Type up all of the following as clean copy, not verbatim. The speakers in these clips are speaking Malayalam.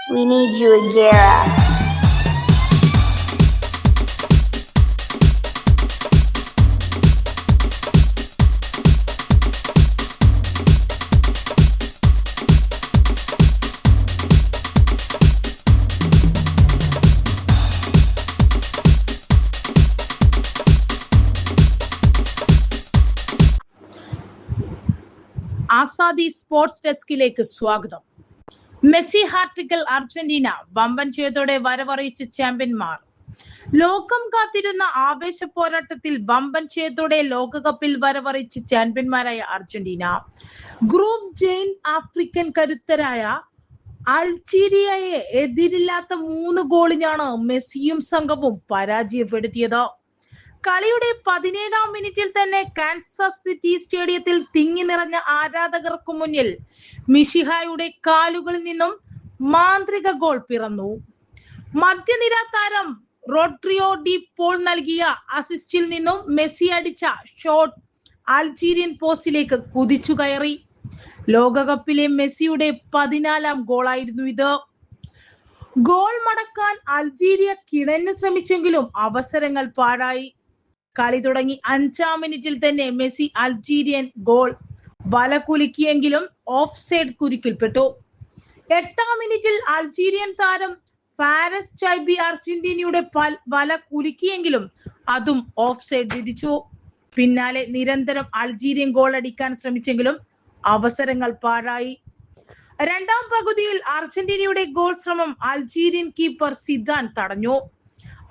We need you, Agera. Azadi sports ഡെസ്കിലേക്ക് സ്വാഗതം. മെസ്സി ഹാട്രിക്കിൽ അർജന്റീന വമ്പൻ ജയത്തോടെ വരവറിയിച്ച് ചാമ്പ്യന്മാർ. ലോകം കാത്തിരുന്ന ആവേശ പോരാട്ടത്തിൽ വമ്പൻ ജയത്തോടെ ലോകകപ്പിൽ വരവറിയിച്ച് ചാമ്പ്യന്മാരായ അർജന്റീന ഗ്രൂപ്പ് ജെയിൻ ആഫ്രിക്കൻ കരുത്തരായ അൾജീരിയയെ എതിരില്ലാത്ത 3 ഗോളിനാണ് മെസ്സിയും സംഘവും പരാജയപ്പെടുത്തിയത്. കളിയുടെ 17-ാം മിനിറ്റിൽ തന്നെ കാൻസസ് സിറ്റി സ്റ്റേഡിയത്തിൽ തിങ്ങി നിറഞ്ഞ ആരാധകർക്ക് മുന്നിൽ മിശിഹായുടെ കാലുകളിൽ നിന്നും മാന്ത്രിക ഗോൾ പിറന്നു. മധ്യനിര താരം റോഡ്രിയോ ഡി പോൾ നൽകിയ അസിസ്റ്റിൽ നിന്നും മെസ്സി അടിച്ച ഷോട്ട് അൾജീരിയൻ പോസ്റ്റിലേക്ക് കുതിച്ചു കയറി. ലോകകപ്പിലെ മെസ്സിയുടെ 14-ാം ഗോളായിരുന്നു ഇത്. ഗോൾ മടക്കാൻ അൾജീരിയ കിണഞ്ഞു ശ്രമിച്ചെങ്കിലും അവസരങ്ങൾ പാഴായി. കളി തുടങ്ങി 5-ാം മിനിറ്റിൽ തന്നെ മെസ്സി അൾജീരിയൻ ഗോൾ വല കുലുക്കിയെങ്കിലും ഓഫ് സൈഡ് കുരുക്കിൽപ്പെട്ടു. 8-ാം മിനിറ്റിൽ അൾജീരിയൻ താരം ഫാരസ് ചൈബി അർജന്റീനയുടെ വല കുലുക്കിയെങ്കിലും അതും ഓഫ് സൈഡ് വിധിച്ചു. പിന്നാലെ നിരന്തരം അൾജീരിയൻ ഗോൾ അടിക്കാൻ ശ്രമിച്ചെങ്കിലും അവസരങ്ങൾ പാഴായി. 2-ാം പകുതിയിൽ അർജന്റീനയുടെ ഗോൾ ശ്രമം അൾജീരിയൻ കീപ്പർ സിദാൻ തടഞ്ഞു.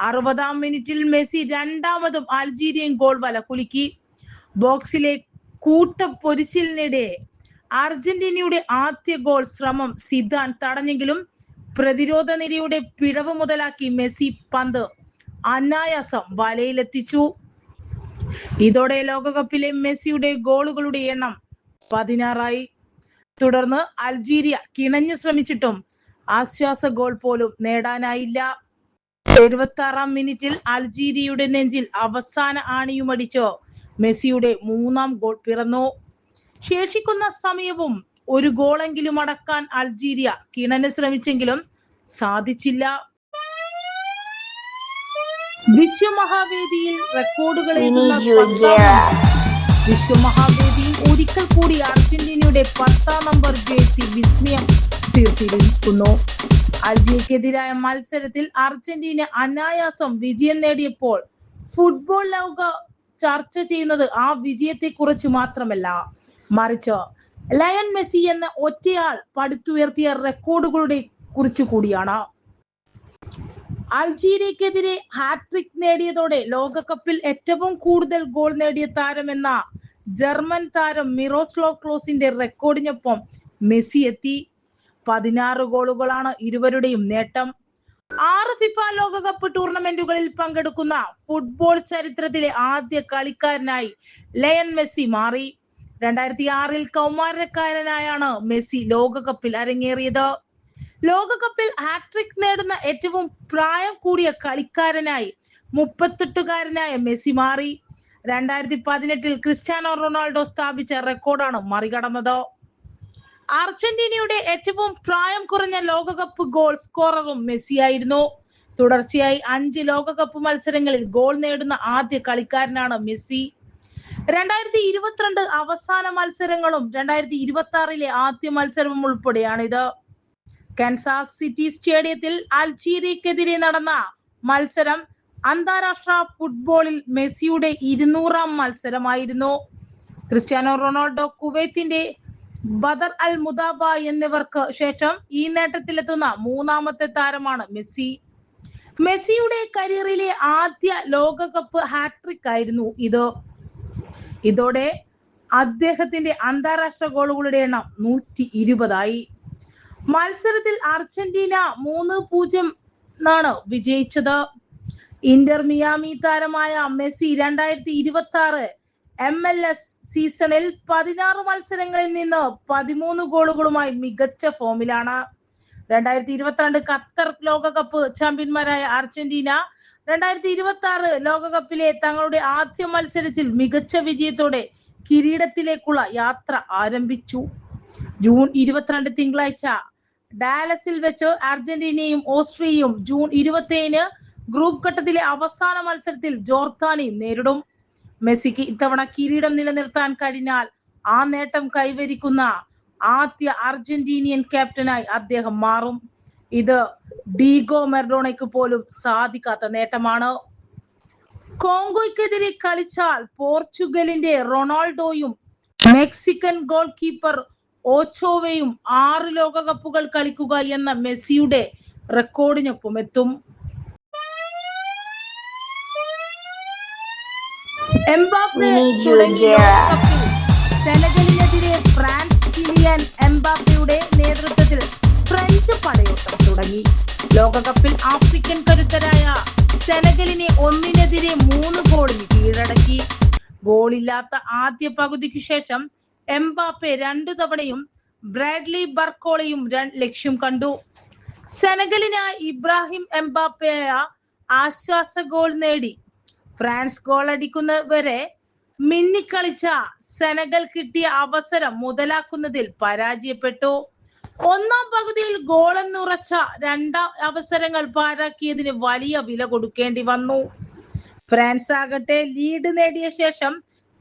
60-ാം മിനിറ്റിൽ മെസ്സി 2-മതും അൾജീരിയൻ ഗോൾ വല കുലുക്കി. ബോക്സിലെ കൂട്ടപ്പൊരിച്ചിലിനിടെ അർജന്റീനയുടെ ആദ്യ ഗോൾ ശ്രമം സിദാൻ തടഞ്ഞെങ്കിലും പ്രതിരോധ നിരയുടെ പിഴവ് മുതലാക്കി മെസ്സി പന്ത് അനായാസം വലയിലെത്തിച്ചു. ഇതോടെ ലോകകപ്പിലെ മെസ്സിയുടെ ഗോളുകളുടെ എണ്ണം 16ആയി. തുടർന്ന് അൾജീരിയ കിണഞ്ഞു ശ്രമിച്ചിട്ടും ആശ്വാസ ഗോൾ പോലും നേടാനായില്ല. 76-ാം മിനിറ്റിൽ അൾജീരിയയുടെ നെഞ്ചിൽ അവസാന ആണിയുമടിച്ച് മെസ്സിയുടെ 3-ാം ഗോൾ പിറന്നു. ശേഷിക്കുന്ന സമയവും ഒരു ഗോളെങ്കിലും അടക്കാൻ അൾജീരിയ കിണഞ്ഞു ശ്രമിച്ചെങ്കിലും സാധിച്ചില്ല. വിശ്വമഹാവേദിയിൽ റെക്കോർഡുകൾ വിശ്വമഹാവേദിയിൽ ഒരിക്കൽ കൂടി അർജന്റീനയുടെ 10-ാം നമ്പർ ജേഴ്സി വിസ്മയം തീർത്തിരിക്കുന്നു. അൾജീരിയക്കെതിരായ മത്സരത്തിൽ അർജന്റീന അനായാസം വിജയം നേടിയപ്പോൾ ഫുട്ബോൾ ലോക ചർച്ച ചെയ്യുന്നത് ആ വിജയത്തെ കുറിച്ച് മാത്രമല്ല, മറിച്ച് ലയൺ മെസ്സി എന്ന ഒറ്റയാൾ പടുത്തുയർത്തിയ റെക്കോർഡുകളുടെ കുറിച്ച് കൂടിയാണ്. അൾജീരിയക്കെതിരെ ഹാട്രിക് നേടിയതോടെ ലോകകപ്പിൽ ഏറ്റവും കൂടുതൽ ഗോൾ നേടിയ താരമെന്ന ജർമ്മൻ താരം മിറോസ്ലാവ് ക്ലോസിന്റെ റെക്കോർഡിനൊപ്പം മെസ്സി എത്തി. 16 ഗോളുകളാണ് ഇരുവരുടെയും നേട്ടം. 6 ഫിഫ ലോകകപ്പ് ടൂർണമെന്റുകളിൽ പങ്കെടുക്കുന്ന ഫുട്ബോൾ ചരിത്രത്തിലെ ആദ്യ കളിക്കാരനായി ലയൺ മെസ്സി മാറി. 2006-ൽ കൗമാരക്കാരനായാണ് മെസ്സി ലോകകപ്പിൽ അരങ്ങേറിയത്. ലോകകപ്പിൽ ഹാട്രിക് നേടുന്ന ഏറ്റവും പ്രായം കൂടിയ കളിക്കാരനായി 38-കാരനായ മെസ്സി മാറി. 2018-ൽ ക്രിസ്ത്യാനോ റൊണാൾഡോ സ്ഥാപിച്ച റെക്കോർഡാണ് മറികടന്നത്. അർജന്റീനയുടെ ഏറ്റവും പ്രായം കുറഞ്ഞ ലോകകപ്പ് ഗോൾ സ്കോററും മെസ്സിയായിരുന്നു. തുടർച്ചയായി 5 ലോകകപ്പ് മത്സരങ്ങളിൽ ഗോൾ നേടുന്ന ആദ്യ കളിക്കാരനാണ് മെസ്സി. 2022 അവസാന മത്സരങ്ങളും 2026-ലെ ആദ്യ മത്സരവും ഉൾപ്പെടെയാണിത്. കാൻസാസ് സിറ്റി സ്റ്റേഡിയത്തിൽ അൾജീരിയക്കെതിരെ നടന്ന മത്സരം അന്താരാഷ്ട്ര ഫുട്ബോളിൽ മെസ്സിയുടെ 200-ാം മത്സരമായിരുന്നു. ക്രിസ്ത്യാനോ റൊണാൾഡോ, കുവൈത്തിന്റെ ബദർ അൽ മുദാബ എന്നിവർക്ക് ശേഷം ഈ നേട്ടത്തിലെത്തുന്ന 3-മത്തെ താരമാണ് മെസ്സി. മെസ്സിയുടെ കരിയറിലെ ആദ്യ ലോകകപ്പ് ഹാട്രിക് ആയിരുന്നു ഇത്. ഇതോടെ അദ്ദേഹത്തിന്റെ അന്താരാഷ്ട്ര ഗോളുകളുടെ എണ്ണം 120ആയി. മത്സരത്തിൽ അർജന്റീന 3-0 വിജയിച്ചത്. ഇന്റർ മിയാമി താരമായ മെസ്സി 2026 MLS സീസണിൽ 16 മത്സരങ്ങളിൽ നിന്ന് 13 ഗോളുകളുമായി മികച്ച ഫോമിലാണ്. 2022 ഖത്തർ ലോകകപ്പ് ചാമ്പ്യന്മാരായ അർജന്റീന 2026 ലോകകപ്പിലെ തങ്ങളുടെ ആദ്യ മത്സരത്തിൽ മികച്ച വിജയത്തോടെ കിരീടത്തിലേക്കുള്ള യാത്ര ആരംഭിച്ചു. ജൂൺ 22 തിങ്കളാഴ്ച ഡാലസിൽ വെച്ച് അർജന്റീനയും ഓസ്ട്രിയയും ജൂൺ 27 ഗ്രൂപ്പ് ഘട്ടത്തിലെ അവസാന മത്സരത്തിൽ ജോർദാനെയും നേരിടും. മെസ്സിക്ക് ഇത്തവണ കിരീടം നിലനിർത്താൻ കഴിഞ്ഞാൽ ആ നേട്ടം കൈവരിക്കുന്ന ആദ്യ അർജന്റീനിയൻ ക്യാപ്റ്റനായി അദ്ദേഹം മാറും. ഇത് ഡീഗോ മറഡോണയ്ക്ക് പോലും സാധിക്കാത്ത നേട്ടമാണ്. കോങ്കോയ്ക്കെതിരെ കളിച്ചാൽ പോർച്ചുഗലിന്റെ റൊണാൾഡോയും മെക്സിക്കൻ ഗോൾ കീപ്പർ ഓച്ചോവയും 6 ലോകകപ്പുകൾ കളിക്കുക എന്ന മെസ്സിയുടെ റെക്കോർഡിനൊപ്പം എത്തും. എംബാപ്പെ തുടങ്ങിയ ലോകകപ്പിൽ സെനഗലിനെതിരെ ഫ്രാൻസ് കിലിയൻ എംബാപ്പയുടെ നേതൃത്വത്തിൽ ഫ്രഞ്ച് പടയോട്ടം തുടങ്ങി. ലോകകപ്പിൽ ആഫ്രിക്കൻ കരുത്തരായ സെനഗലിനെ 1-3 ഗോളിന് കീഴടക്കി. ഗോളില്ലാത്ത ആദ്യ പകുതിക്ക് ശേഷം എംബാപ്പെ 2 തവണയും ബ്രാഡ്ലി ബർക്കോളയും ലക്ഷ്യം കണ്ടു. സെനഗലിനായി ഇബ്രാഹിം എംബാപ്പയ ആശ്വാസ ഗോൾ നേടി. ഫ്രാൻസ് ഗോൾ അടിക്കുന്നവരെ മിന്നിക്കളിച്ച സെനഗൽ കിട്ടിയ അവസരം മുതലാക്കുന്നതിൽ പരാജയപ്പെട്ടു. ഒന്നാം പകുതിയിൽ ഗോളെന്നുറച്ച രണ്ടാം അവസരങ്ങൾ പാഴാക്കിയതിന് വലിയ വില കൊടുക്കേണ്ടി വന്നു. ഫ്രാൻസ് ആകട്ടെ ലീഡ് നേടിയ ശേഷം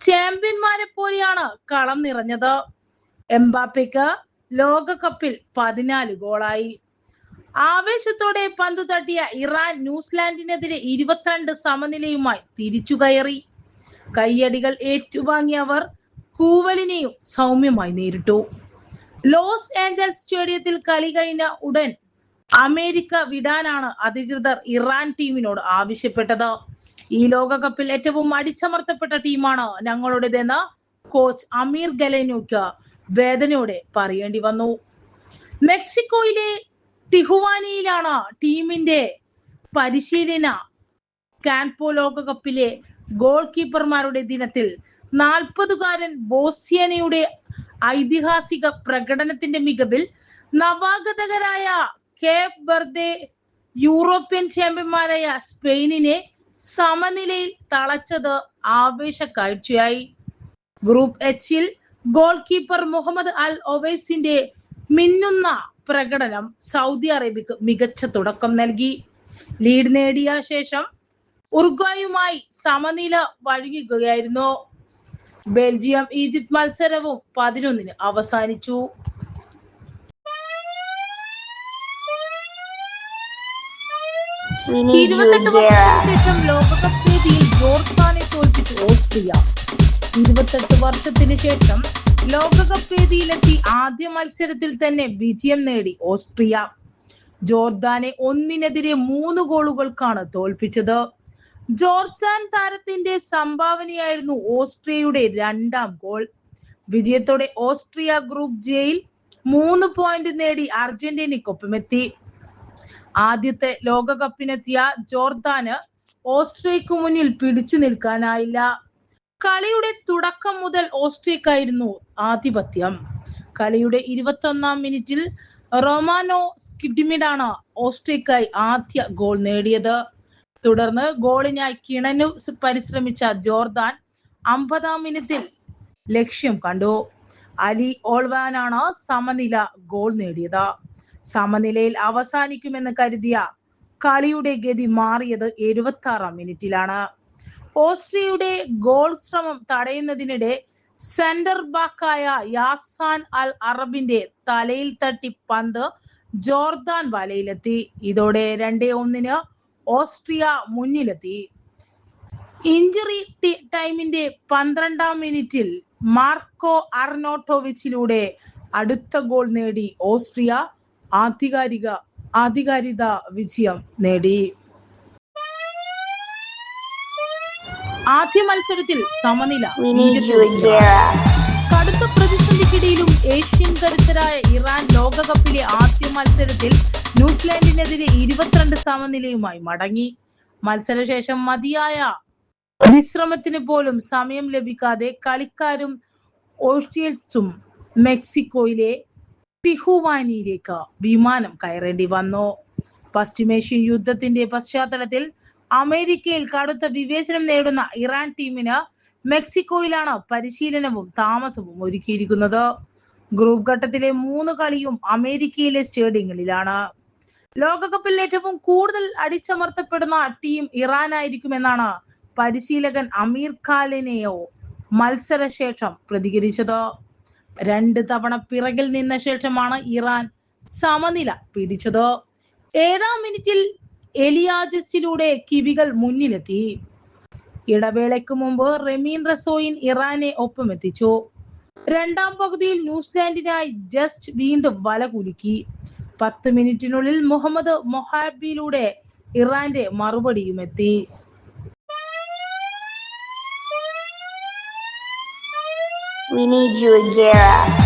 ചാമ്പ്യന്മാരെ പോലെയാണ് കളം നിറഞ്ഞത്. എംബാപ്പയ്ക്ക് ലോകകപ്പിൽ 14 ഗോളായി. ആവേശത്തോടെ പന്തു തട്ടിയ ഇറാൻ ന്യൂസിലാൻഡിനെതിരെ 22 സമനിലയുമായി തിരിച്ചു കയറി. കയ്യടികൾ ഏറ്റുവാങ്ങിയവർ കൂവലിനെയും സൗമ്യമായി നേരിട്ടു. ലോസ് ഏഞ്ചൽസ് സ്റ്റേഡിയത്തിൽ കളി കഴിഞ്ഞ ഉടൻ അമേരിക്ക വിടാനാണ് അധികൃതർ ഇറാൻ ടീമിനോട് ആവശ്യപ്പെട്ടത്. ഈ ലോകകപ്പിൽ ഏറ്റവും അടിച്ചമർത്തപ്പെട്ട ടീമാണ് ഞങ്ങളുടേതെന്ന് കോച്ച് അമീർ ഗലേനോയ്ക്ക് വേദനയോടെ പറയേണ്ടി വന്നു. മെക്സിക്കോയിലെ ടിഹുവാനയിലാണ് ടീമിന്റെ പരിശീലന ക്യാമ്പോ ലോകകപ്പിലെ ഗോൾ കീപ്പർമാരുടെ ദിനത്തിൽ 40-കാരൻ ബോസ്നിയയുടെ ഐതിഹാസിക പ്രകടനത്തിന്റെ മികവിൽ നവാഗതകരായ കേപ്പ് വെർദെ യൂറോപ്യൻ ചാമ്പ്യന്മാരായ സ്പെയിനിനെ സമനിലയിൽ തളച്ചത് ആവേശ കാഴ്ചയായി. ഗ്രൂപ്പ് എച്ചിൽ ഗോൾ കീപ്പർ മുഹമ്മദ് അൽ ഒവൈസിന്റെ മിന്നുന്ന പ്രകടനം സൗദി അറേബ്യക്ക് മികച്ച തുടക്കം നൽകി. ലീഡ് നേടിയ ശേഷം ഉറുഗ്വായുമായി സമനില വഴങ്ങുകയായിരുന്നു. ബെൽജിയം ഈജിപ്ത് മത്സരവും 11-ന് അവസാനിച്ചു. ശേഷം ലോകകപ്പ് വേദിയിൽ ജോർദാനെ തോൽപ്പിച്ച് ഓസ്ട്രിയ. 28 വർഷത്തിന് ശേഷം ലോകകപ്പ് വേദിയിലെത്തി ആദ്യ മത്സരത്തിൽ തന്നെ വിജയം നേടി ഓസ്ട്രിയ. ജോർദാനെ 1-3 ഗോളുകൾക്കാണ് തോൽപ്പിച്ചത്. ജോർദാൻ താരത്തിന്റെ സംഭാവനയായിരുന്നു ഓസ്ട്രിയയുടെ 2ാം ഗോൾ. വിജയത്തോടെ ഓസ്ട്രിയ ഗ്രൂപ്പ് ജെയിൽ 3 പോയിന്റ് നേടി അർജന്റീനയ്ക്കൊപ്പമെത്തി. ആദ്യത്തെ ലോകകപ്പിനെത്തിയ ജോർദാന് ഓസ്ട്രിയക്ക് മുന്നിൽ പിടിച്ചു നിൽക്കാനായില്ല. കളിയുടെ തുടക്കം മുതൽ ഓസ്ട്രിയക്കായിരുന്നു ആധിപത്യം. കളിയുടെ 21-ാം മിനിറ്റിൽ റൊമാനോ സ്കിഡ്മിഡാണ് ഓസ്ട്രിയക്കായി ആദ്യ ഗോൾ നേടിയത്. തുടർന്ന് ഗോളിനായി കിണഞ്ഞു പരിശ്രമിച്ച ജോർദാൻ 50-ാം മിനിറ്റിൽ ലക്ഷ്യം കണ്ടു. അലി ഓൾവാനാണ് സമനില ഗോൾ നേടിയത്. സമനിലയിൽ അവസാനിക്കുമെന്ന് കരുതിയ കളിയുടെ ഗതി മാറിയത് 76-ാം മിനിറ്റിലാണ്. ഓസ്ട്രിയയുടെ ഗോൾ ശ്രമം തടയുന്നതിനിടെ സെന്റർ ബാക്കായ യാസാൻ അൽ അറബിന്റെ തലയിൽ തട്ടി പന്ത് ജോർദാൻ വലയിലെത്തി. ഇതോടെ 2-1-ന് ഓസ്ട്രിയ മുന്നിലെത്തി. ഇഞ്ചുറി ടൈമിന്റെ 12-ാം മിനിറ്റിൽ മാർക്കോ അർനോട്ടോവിച്ചിലൂടെ അടുത്ത ഗോൾ നേടി ഓസ്ട്രിയ ആധികാരിക വിജയം നേടി. ആദ്യ മത്സരത്തിൽ സമനില. കടുത്ത പ്രതിസന്ധിക്കിടയിലും ഏഷ്യൻ കരുത്തരായ ഇറാൻ ലോകകപ്പിലെ ആദ്യ മത്സരത്തിൽ ന്യൂസിലാൻഡിനെതിരെ 22 സമനിലയുമായി മടങ്ങി. മത്സരശേഷം മതിയായ വിശ്രമത്തിന് പോലും സമയം ലഭിക്കാതെ കളിക്കാരും ഓസ്ട്രിയൻസും മെക്സിക്കോയിലെ ടിഹുവാനയിലേക്ക് വിമാനം കയറേണ്ടി വന്നു. പശ്ചിമേഷ്യൻ യുദ്ധത്തിന്റെ പശ്ചാത്തലത്തിൽ അമേരിക്കയിൽ കടുത്ത വിവേചനം നേടുന്ന ഇറാൻ ടീമിന് മെക്സിക്കോയിലാണ് പരിശീലനവും താമസവും ഒരുക്കിയിരിക്കുന്നത്. ഗ്രൂപ്പ് ഘട്ടത്തിലെ 3 കളിയും അമേരിക്കയിലെ സ്റ്റേഡിയങ്ങളിലാണ്. ലോകകപ്പിൽ ഏറ്റവും കൂടുതൽ അടിച്ചമർത്തപ്പെടുന്ന ടീം ഇറാനായിരിക്കുമെന്നാണ് പരിശീലകൻ അമീർ ഖാലിനെയോ മത്സരശേഷം പ്രതികരിച്ചത്. 2 തവണ പിറകിൽ നിന്ന ശേഷമാണ് ഇറാൻ സമനില പിടിച്ചത്. 7-ാം മിനിറ്റിൽ എലിയാജസിലൂടെ കിവികൾ മുന്നിലെത്തി. ഇടവേളയ്ക്ക് മുമ്പ് റമീൻ റസോയിൻ ഇറാനെ ഒപ്പമെത്തിച്ചു. 2-ാം പകുതിയിൽ ന്യൂസിലാൻഡിനായി ജസ്റ്റ് വീണ്ടും വല കുലുക്കി. 10 മിനിറ്റിനുള്ളിൽ മുഹമ്മദ് മൊഹാബിലൂടെ ഇറാന്റെ മറുപടിയുമെത്തി. We need you, Agera.